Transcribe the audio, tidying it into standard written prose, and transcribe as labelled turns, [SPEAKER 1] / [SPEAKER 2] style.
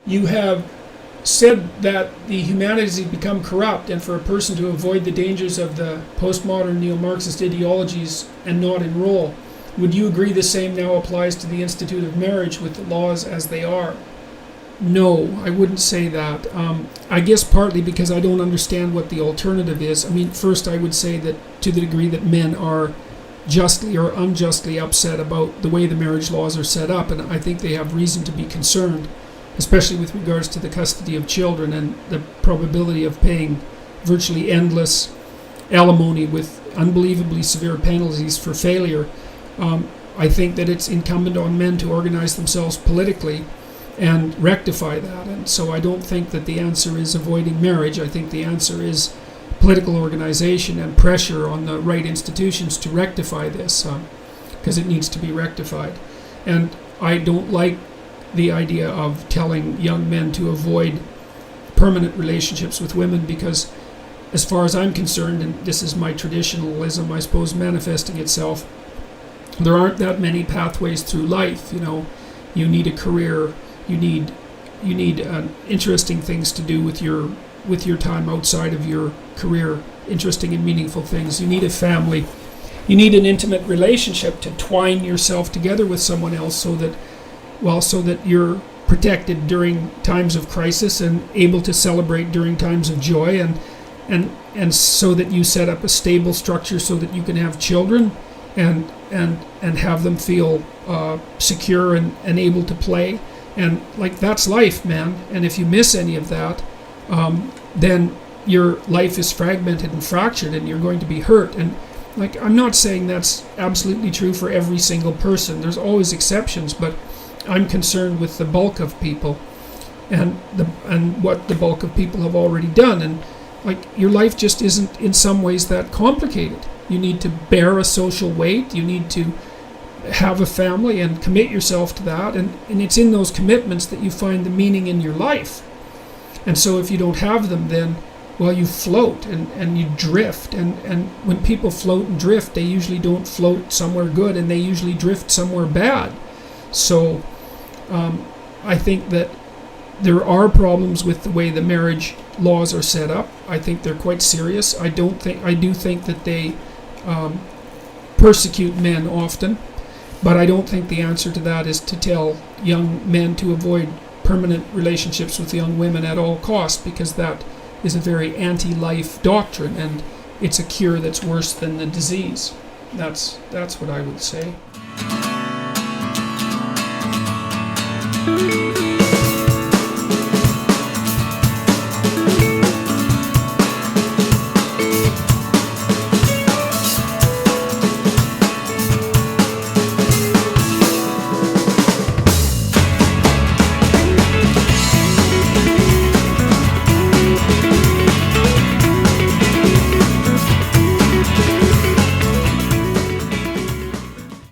[SPEAKER 1] You have said that the humanities have become corrupt, and for a person to avoid the dangers of the postmodern neo-Marxist ideologies and not enroll. Would you agree the same now applies to the Institute of Marriage with the laws as they are? No, I wouldn't say that. I guess partly because I don't understand what the alternative is. I mean, first I would say that to the degree that men are justly or unjustly upset about the way the marriage laws are set up, and I think they have reason to be concerned, especially with regards to the custody of children and the probability of paying virtually endless alimony with unbelievably severe penalties for failure. I think that it's incumbent on men to organize themselves politically and rectify that. And so I don't think that the answer is avoiding marriage. I think the answer is political organization and pressure on the right institutions to rectify this, because it needs to be rectified. And I don't like the idea of telling young men to avoid permanent relationships with women, because as far as I'm concerned, and this is my traditionalism, I suppose, manifesting itself, there aren't that many pathways through life. You need a career, you need interesting things to do with your time outside of your career, interesting and meaningful things. You need a family, you need an intimate relationship to twine yourself together with someone else so that you're protected during times of crisis and able to celebrate during times of joy, and so that you set up a stable structure so that you can have children and have them feel secure and able to play. And that's life, man. And if you miss any of that, then your life is fragmented and fractured, and you're going to be hurt. And I'm not saying that's absolutely true for every single person. There's always exceptions, but I'm concerned with the bulk of people and what the bulk of people have already done. And your life just isn't in some ways that complicated. You need to bear a social weight. You need to have a family and commit yourself to that. And it's in those commitments that you find the meaning in your life. And so if you don't have them, then, well, you float and you drift. And when people float and drift, they usually don't float somewhere good, and they usually drift somewhere bad. So I think that there are problems with the way the marriage laws are set up. I think they're quite serious. I do think that they persecute men often, but I don't think the answer to that is to tell young men to avoid permanent relationships with young women at all costs, because that is a very anti-life doctrine, and it's a cure that's worse than the disease. That's what I would say.